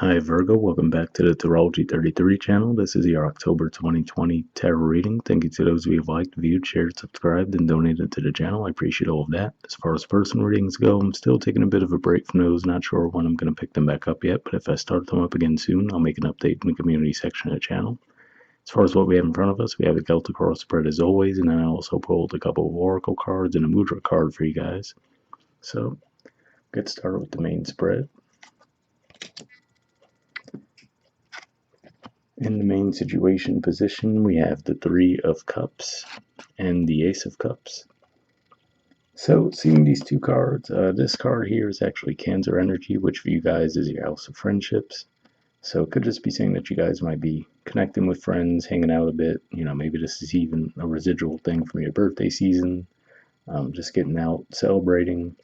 Hi Virgo, welcome back to the Astrology 33 channel. This is your October 2020 tarot reading. Thank you to those of you who liked, viewed, shared, subscribed, and donated to the channel. I appreciate all of that. As far as personal readings go, I'm still taking a bit of a break from those. Not sure when I'm going to pick them back up yet, but if I start them up again soon, I'll make an update in the community section of the channel. As far as what we have in front of us, we have a Celtic cross spread as always, and then I also pulled a couple of Oracle cards and a Mudra card for you guys. So, get started with the main spread. In the main situation position, we have the Three of Cups and the Ace of Cups. So, seeing these two cards, this card here is actually Cancer energy, which for you guys is your house of friendships. So, it could just be saying that you guys might be connecting with friends, hanging out a bit. Maybe this is even a residual thing from your birthday season, just getting out, celebrating.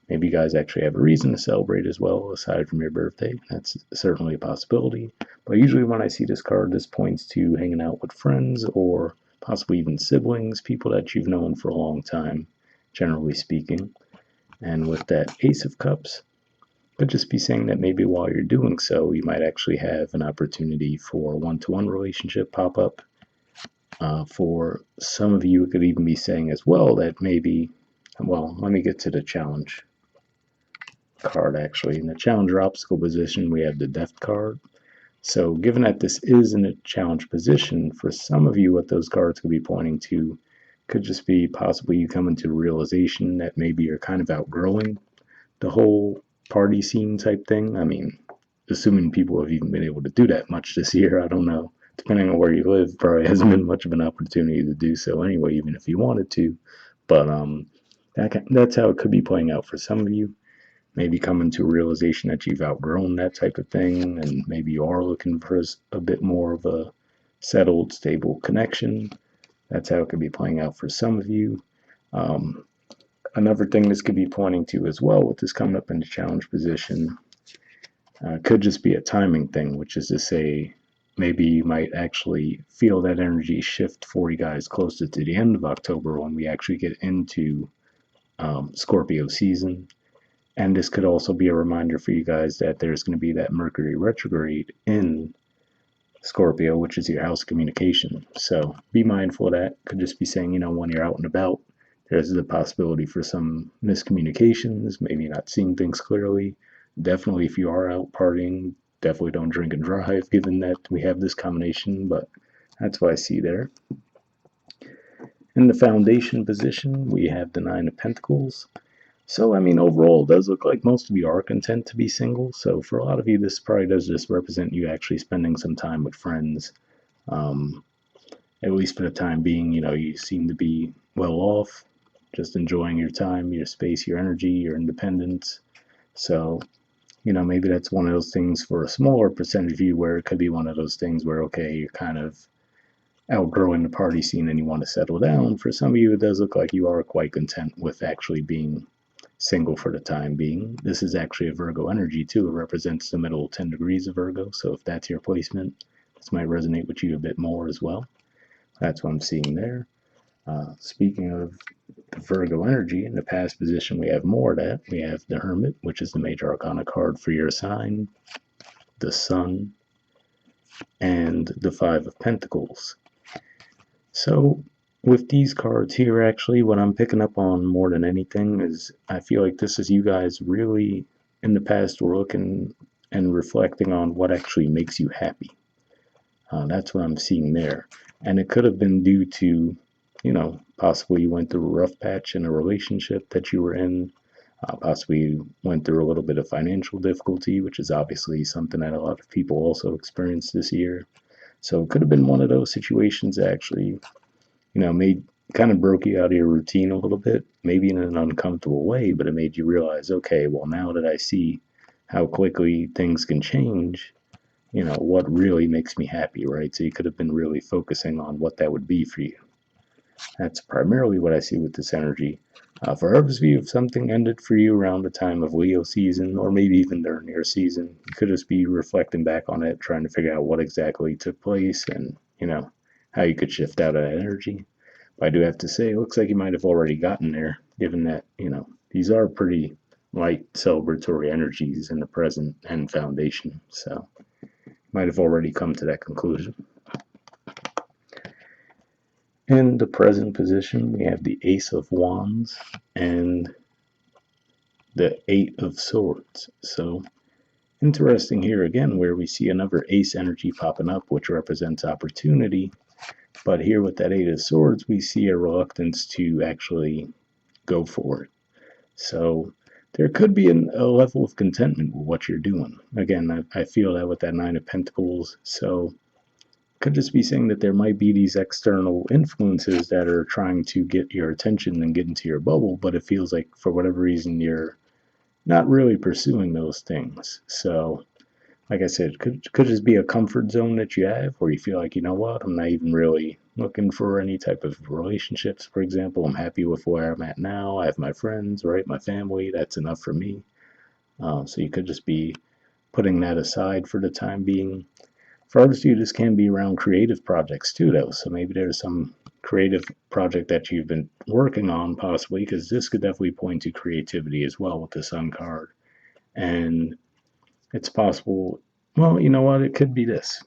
Maybe you guys actually have a reason to celebrate as well, aside from your birthday. That's certainly a possibility. But usually when I see this card, this points to hanging out with friends or possibly even siblings, people that you've known for a long time, generally speaking. And with that Ace of Cups, could just be saying that maybe while you're doing so, you might actually have an opportunity for a one-to-one relationship pop up. For some of you, it could even be saying as well that maybe, well, let me get to the challenge card actually. In the challenger obstacle position, we have the Death card. So given that this is in a challenge position, for some of you, what those cards could be pointing to could just be possibly you coming to a realization that maybe you're kind of outgrowing the whole party scene type thing. I mean, assuming people have even been able to do that much this year, I don't know. Depending on where you live, probably hasn't been much of an opportunity to do so anyway, even if you wanted to. But that's how it could be playing out for some of you. Maybe coming to a realization that you've outgrown that type of thing, and maybe you are looking for a bit more of a settled, stable connection. That's how it could be playing out for some of you. Another thing this could be pointing to as well, with this coming up in the challenge position, could just be a timing thing, which is to say, maybe you might actually feel that energy shift for you guys closer to the end of October when we actually get into Scorpio season. And this could also be a reminder for you guys that there's going to be that Mercury retrograde in Scorpio, which is your house communication. So be mindful of that. Could just be saying, when you're out and about, there's the possibility for some miscommunications, maybe not seeing things clearly. Definitely, if you are out partying, definitely don't drink and drive, given that we have this combination, but that's what I see there. In the foundation position, we have the Nine of Pentacles. So, I mean, overall, it does look like most of you are content to be single. So, for a lot of you, this probably does just represent you actually spending some time with friends. At least for the time being, you seem to be well off, just enjoying your time, your space, your energy, your independence. So, maybe that's one of those things for a smaller percentage of you where it could be one of those things where, okay, you're kind of outgrowing the party scene and you want to settle down. For some of you, it does look like you are quite content with actually being single for the time being. This is actually a Virgo energy too. It represents the middle 10 degrees of Virgo. So if that's your placement, this might resonate with you a bit more as well. That's what I'm seeing there. Speaking of the Virgo energy, in the past position, we have more of that. We have the Hermit, which is the major arcana card for your sign, the Sun, and the Five of Pentacles. So with these cards here, actually, what I'm picking up on more than anything is I feel like this is you guys really in the past were looking and reflecting on what actually makes you happy. That's what I'm seeing there. And it could have been due to, possibly you went through a rough patch in a relationship that you were in. Possibly you went through a little bit of financial difficulty, which is obviously something that a lot of people also experienced this year. So it could have been one of those situations that actually, made kind of broke you out of your routine a little bit, maybe in an uncomfortable way, but it made you realize, okay, well, now that I see how quickly things can change, what really makes me happy, right? So you could have been really focusing on what that would be for you. That's primarily what I see with this energy. For others of you, if something ended for you around the time of Leo season, or maybe even during your season, you could just be reflecting back on it, trying to figure out what exactly took place and, how you could shift out of that energy. But I do have to say, it looks like you might have already gotten there, given that, these are pretty light celebratory energies in the present and foundation. So might have already come to that conclusion. In the present position, we have the Ace of Wands and the Eight of Swords. So interesting here again, where we see another ace energy popping up, which represents opportunity. But here with that Eight of Swords, we see a reluctance to actually go for it. So there could be a level of contentment with what you're doing. Again, I feel that with that Nine of Pentacles. So could just be saying that there might be these external influences that are trying to get your attention and get into your bubble, but it feels like for whatever reason you're not really pursuing those things. So like I said, could just be a comfort zone that you have where you feel like, you know what, I'm not even really looking for any type of relationships, for example. I'm happy with where I'm at now. I have my friends, right? My family, that's enough for me. So you could just be putting that aside for the time being. For others, you just can be around creative projects too, though. So maybe there's some creative project that you've been working on, possibly, because this could definitely point to creativity as well with the Sun card. And it's possible, well, you know what? It could be this.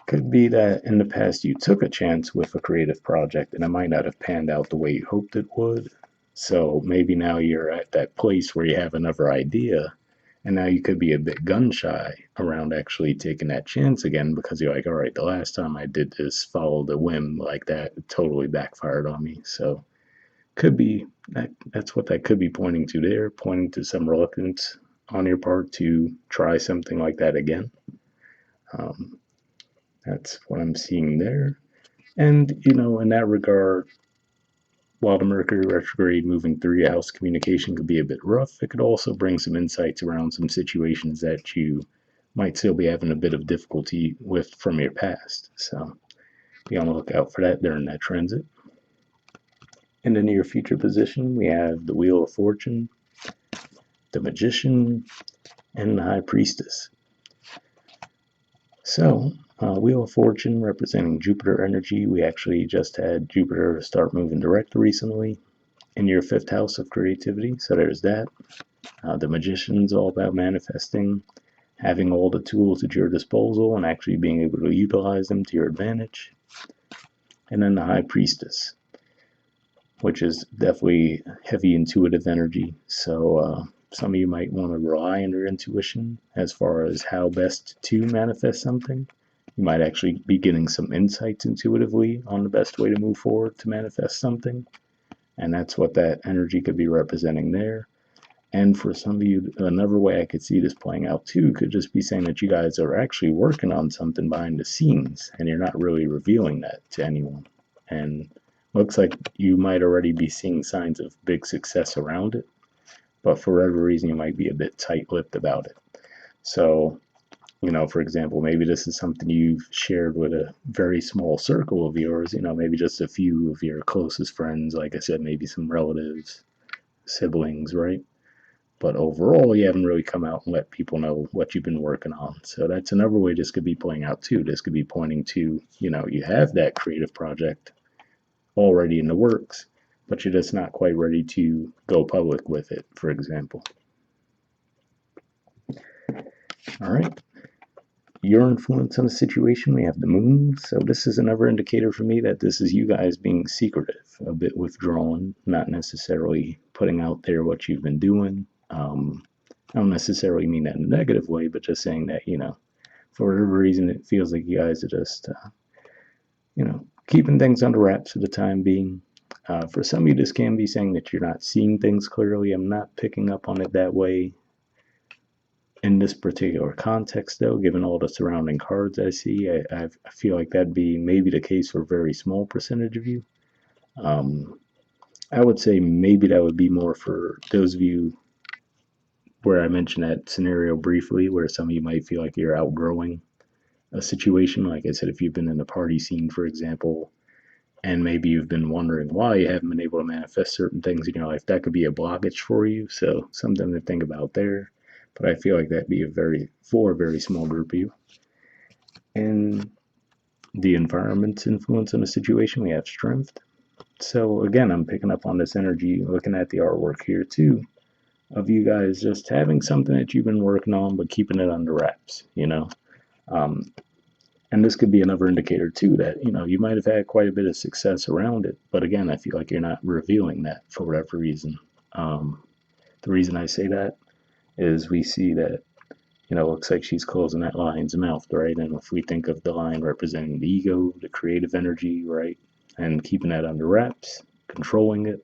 Could be that in the past you took a chance with a creative project and it might not have panned out the way you hoped it would. So maybe now you're at that place where you have another idea and now you could be a bit gun shy around actually taking that chance again because you're like, all right, the last time I did this, followed a whim like that, it totally backfired on me. So could be that's what that could be pointing to there, pointing to some reluctance on your part to try something like that again. Um, that's what I'm seeing there. And, in that regard, while the Mercury retrograde moving through your house, communication could be a bit rough. It could also bring some insights around some situations that you might still be having a bit of difficulty with from your past. So be on the lookout for that during that transit. In the near future position, we have the Wheel of Fortune, the Magician, and the High Priestess. So, Wheel of Fortune representing Jupiter energy. We actually just had Jupiter start moving direct recently in your fifth house of creativity. So there's that. The Magician's all about manifesting, having all the tools at your disposal and actually being able to utilize them to your advantage. And then the High Priestess, which is definitely heavy intuitive energy. So some of you might want to rely on your intuition as far as how best to manifest something. You might actually be getting some insights intuitively on the best way to move forward to manifest something. And that's what that energy could be representing there. And for some of you, another way I could see this playing out too could just be saying that you guys are actually working on something behind the scenes and you're not really revealing that to anyone. And looks like you might already be seeing signs of big success around it, but for whatever reason, you might be a bit tight-lipped about it. So, for example, maybe this is something you've shared with a very small circle of yours, maybe just a few of your closest friends, like I said, maybe some relatives, siblings, right? But overall, you haven't really come out and let people know what you've been working on. So that's another way this could be playing out too. This could be pointing to, you have that creative project already in the works, but you're just not quite ready to go public with it, for example. All right. Your influence on the situation, we have the moon. So this is another indicator for me that this is you guys being secretive, a bit withdrawn, not necessarily putting out there what you've been doing. I don't necessarily mean that in a negative way, but just saying that, for whatever reason, it feels like you guys are just, keeping things under wraps for the time being. For some of you, this can be saying that you're not seeing things clearly. I'm not picking up on it that way in this particular context, though, given all the surrounding cards I see. I feel like that'd be maybe the case for a very small percentage of you. I would say maybe that would be more for those of you where I mentioned that scenario briefly, where some of you might feel like you're outgrowing a situation. Like I said, if you've been in the party scene, for example, and maybe you've been wondering why you haven't been able to manifest certain things in your life, that could be a blockage for you. So something to think about there. But I feel like that'd be for a very small group of you. And the environment's influence on the situation, we have strength. So again, I'm picking up on this energy, looking at the artwork here too, of you guys just having something that you've been working on, but keeping it under wraps, you know? Um, and this could be another indicator too that, you know, you might have had quite a bit of success around it. But again, I feel like you're not revealing that for whatever reason. The reason I say that is we see that, you know, it looks like she's closing that lion's mouth, right? And if we think of the lion representing the ego, the creative energy, right? And keeping that under wraps, controlling it,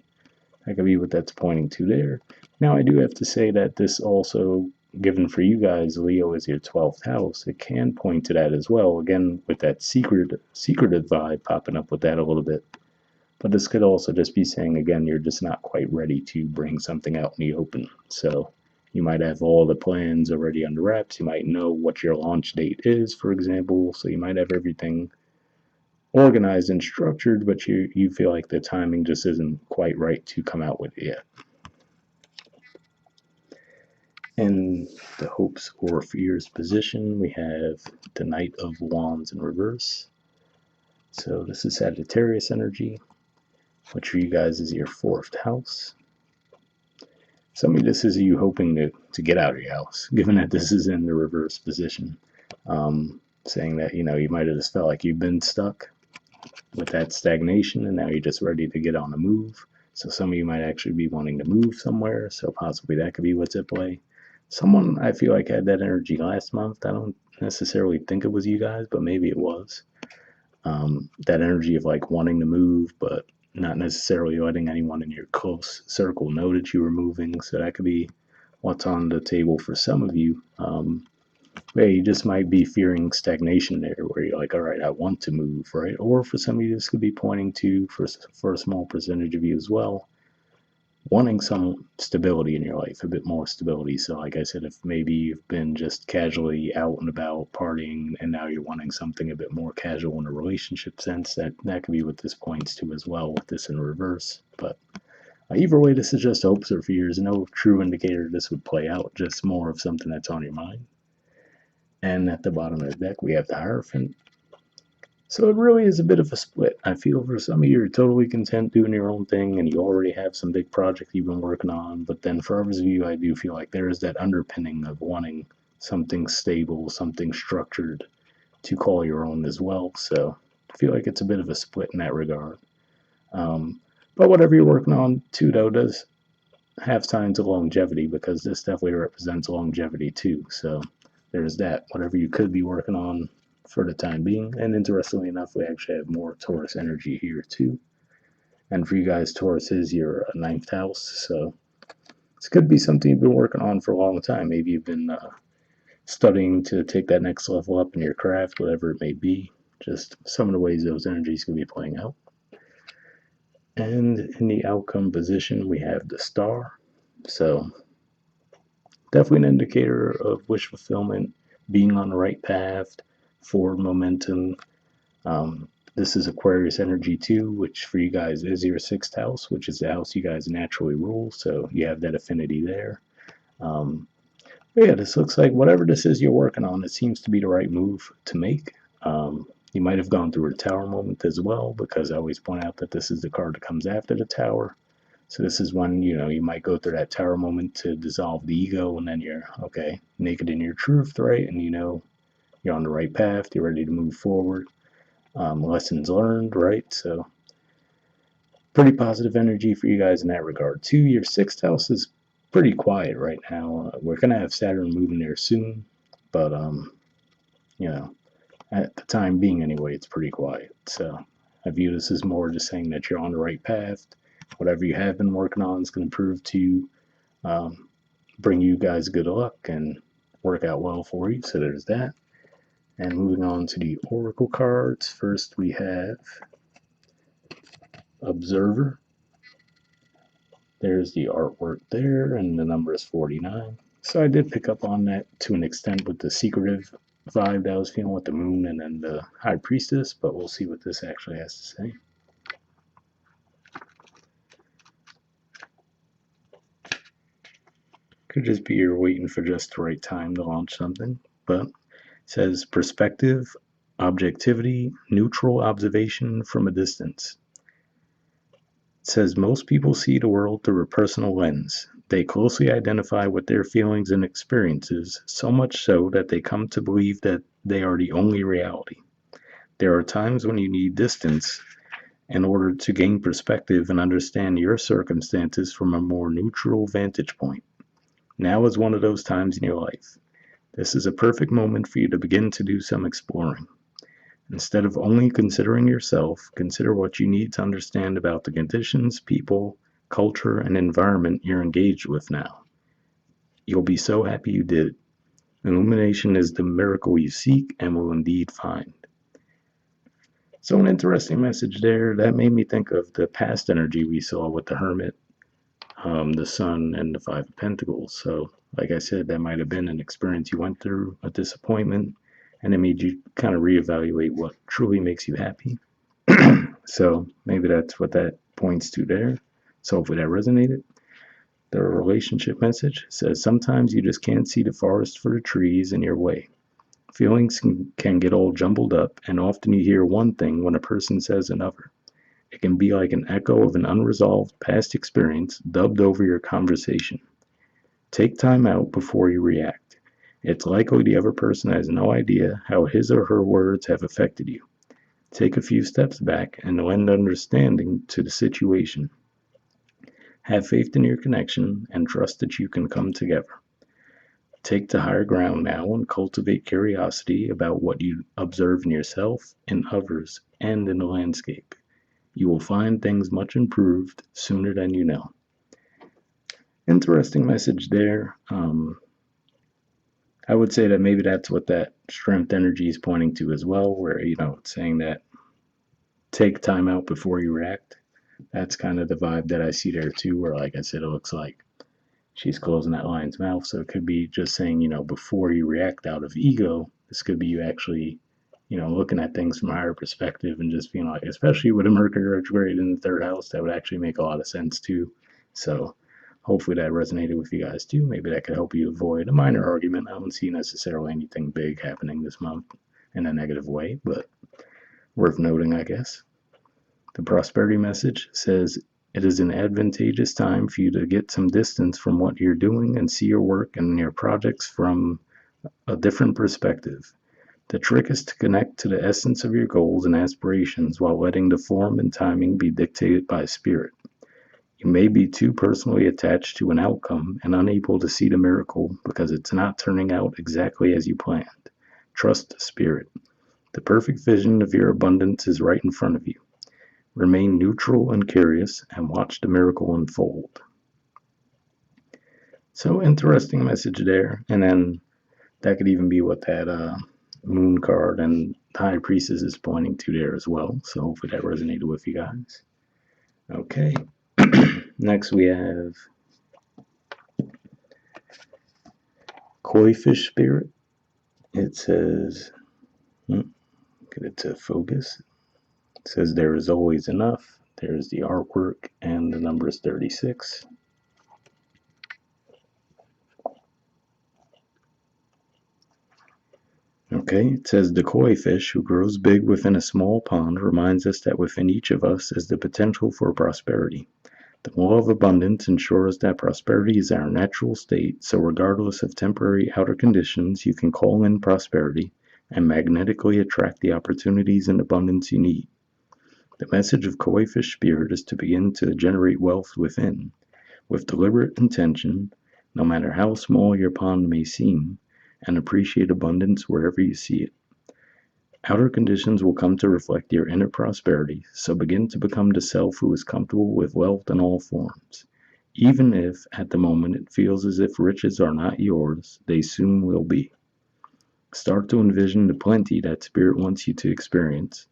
that could be what that's pointing to there. Now, I do have to say that this also, given for you guys, Leo is your 12th house, it can point to that as well. Again, with that secretive vibe popping up with that a little bit. But this could also just be saying, again, you're just not quite ready to bring something out in the open. So you might have all the plans already under wraps. You might know what your launch date is, for example. So you might have everything organized and structured, but you feel like the timing just isn't quite right to come out with it yet. In the hopes or fears position, we have the Knight of Wands in reverse. So this is Sagittarius energy, which for you guys is your 4th house. Some of this is you hoping to get out of your house, given that this is in the reverse position. Saying that, you know, you might have just felt like you've been stuck with that stagnation and now you're just ready to get on the move. So some of you might actually be wanting to move somewhere, so possibly that could be what's at play. Someone I feel like had that energy last month. I don't necessarily think it was you guys, but maybe it was. That energy of like wanting to move, but not necessarily letting anyone in your close circle know that you were moving. So that could be what's on the table for some of you. Yeah, you just might be fearing stagnation there, where you're like, all right, I want to move, right? Or for some of you, this could be pointing to, for a small percentage of you as well, wanting some stability in your life, a bit more stability. So, like I said, if maybe you've been just casually out and about partying and now you're wanting something a bit more casual in a relationship sense, that could be what this points to as well, with this in reverse. But either way, this is just hopes or fears. No true indicator this would play out, just more of something that's on your mind. And at the bottom of the deck, we have the Hierophant. So it really is a bit of a split. I feel for some of you, you're totally content doing your own thing and you already have some big project you've been working on. But then for others of you, I do feel like there is that underpinning of wanting something stable, something structured to call your own as well. So I feel like it's a bit of a split in that regard. But whatever you're working on, too, though, does have signs of longevity, because this definitely represents longevity too. So there's that. Whatever you could be working on for the time being. And interestingly enough, we actually have more Taurus energy here too. And for you guys, Taurus is your 9th house. So this could be something you've been working on for a long time. Maybe you've been studying to take that next level up in your craft, whatever it may be. Just some of the ways those energies can be playing out. And in the outcome position, we have the Star. So definitely an indicator of wish fulfillment, being on the right path, forward momentum. This is Aquarius energy too, which for you guys is your 6th house, which is the house you guys naturally rule. So you have that affinity there. But yeah, this looks like whatever this is you're working on, it seems to be the right move to make. You might have gone through a Tower moment as well, because I always point out that this is the card that comes after the Tower. So this is when, you know, you might go through that Tower moment to dissolve the ego, and then you're, okay, naked in your truth, right? And you know you're on the right path, you're ready to move forward. Lessons learned, right? So pretty positive energy for you guys in that regard. Too, your 6th house is pretty quiet right now. We're going to have Saturn moving there soon, but, you know, at the time being anyway, it's pretty quiet. So I view this as more just saying that you're on the right path. Whatever you have been working on is going to prove to bring you guys good luck and work out well for you. So there's that. And moving on to the Oracle cards. First, we have Observer. There's the artwork there, and the number is 49. So I did pick up on that to an extent with the secretive vibe that I was feeling with the moon and then the High Priestess, but we'll see what this actually has to say. Could just be you're waiting for just the right time to launch something, but it says perspective, objectivity, neutral observation from a distance. It says most people see the world through a personal lens. They closely identify with their feelings and experiences, so much so that they come to believe that they are the only reality. There are times when you need distance in order to gain perspective and understand your circumstances from a more neutral vantage point. Now is one of those times in your life. This is a perfect moment for you to begin to do some exploring. Instead of only considering yourself, consider what you need to understand about the conditions, people, culture, and environment you're engaged with now. You'll be so happy you did. Illumination is the miracle you seek and will indeed find. So, an interesting message there. That made me think of the past energy we saw with the Hermit, the Sun, and the Five of Pentacles. So, like I said, that might have been an experience you went through, a disappointment, and it made you kind of reevaluate what truly makes you happy. So, maybe that's what that points to there. So, hopefully that resonated. The relationship message says sometimes you just can't see the forest for the trees in your way. Feelings can get all jumbled up, and often you hear one thing when a person says another. It can be like an echo of an unresolved past experience dubbed over your conversation. Take time out before you react. It's likely the other person has no idea how his or her words have affected you. Take a few steps back and lend understanding to the situation. Have faith in your connection and trust that you can come together. Take the higher ground now and cultivate curiosity about what you observe in yourself, in others, and in the landscape. You will find things much improved sooner than you know. Interesting message there. I would say that maybe that's what that strength energy is pointing to as well, where, it's saying that take time out before you react. That's kind of the vibe that I see there too, where, like I said, it looks like she's closing that lion's mouth. So it could be just saying, before you react out of ego, this could be you actually, looking at things from a higher perspective and just being like, especially with a Mercury retrograde in the third house, that would actually make a lot of sense too. So hopefully that resonated with you guys too. Maybe that could help you avoid a minor argument. I don't see necessarily anything big happening this month in a negative way, but worth noting, I guess. The prosperity message says, it is an advantageous time for you to get some distance from what you're doing and see your work and your projects from a different perspective. The trick is to connect to the essence of your goals and aspirations while letting the form and timing be dictated by spirit. You may be too personally attached to an outcome and unable to see the miracle because it's not turning out exactly as you planned. Trust the spirit. The perfect vision of your abundance is right in front of you. Remain neutral and curious and watch the miracle unfold. So interesting message there. And then that could even be what that moon card and high priestess is pointing to there as well. So hopefully that resonated with you guys. Okay. Next we have Koi fish spirit. It says, get it to focus. It says there is always enough. There's the artwork and the number is 36. Okay, it says the koi fish who grows big within a small pond reminds us that within each of us is the potential for prosperity. The law of abundance ensures that prosperity is our natural state, so regardless of temporary outer conditions, you can call in prosperity and magnetically attract the opportunities and abundance you need. The message of koi fish spirit is to begin to generate wealth within, with deliberate intention, no matter how small your pond may seem, and appreciate abundance wherever you see it. Outer conditions will come to reflect your inner prosperity, so begin to become the self who is comfortable with wealth in all forms. Even if, at the moment, it feels as if riches are not yours, they soon will be. Start to envision the plenty that Spirit wants you to experience,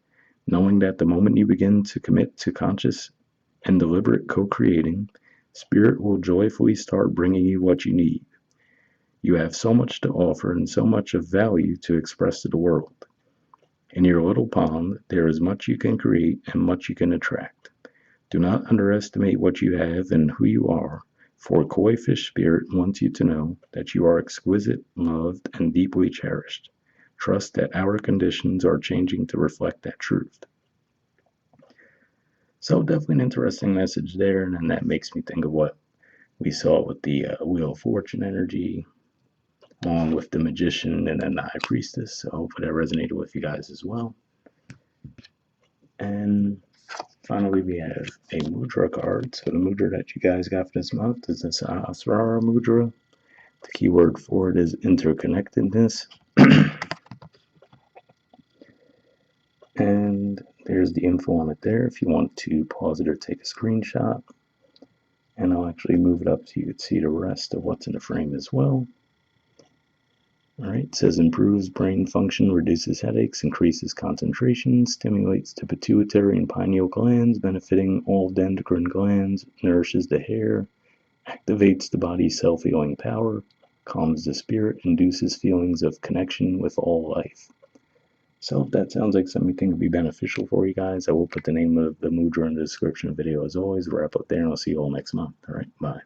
knowing that the moment you begin to commit to conscious and deliberate co-creating, Spirit will joyfully start bringing you what you need. You have so much to offer and so much of value to express to the world. In your little pond, there is much you can create and much you can attract. Do not underestimate what you have and who you are, for koi fish spirit wants you to know that you are exquisite, loved, and deeply cherished. Trust that our conditions are changing to reflect that truth. So definitely an interesting message there, and then that makes me think of what we saw with the Wheel of Fortune energy, along with the Magician and then the High Priestess. So hopefully that resonated with you guys as well. And finally, we have a Mudra card. So the Mudra that you guys got for this month is the Sahasrara Mudra. The keyword for it is interconnectedness. And there's the info on it there if you want to pause it or take a screenshot. And I'll actually move it up so you can see the rest of what's in the frame as well. All right, it says improves brain function, reduces headaches, increases concentration, stimulates the pituitary and pineal glands, benefiting all the endocrine glands, nourishes the hair, activates the body's self-healing power, calms the spirit, induces feelings of connection with all life. So if that sounds like something you think would be beneficial for you guys, I will put the name of the mudra in the description of the video as always. Wrap up there, and I'll see you all next month. All right, bye.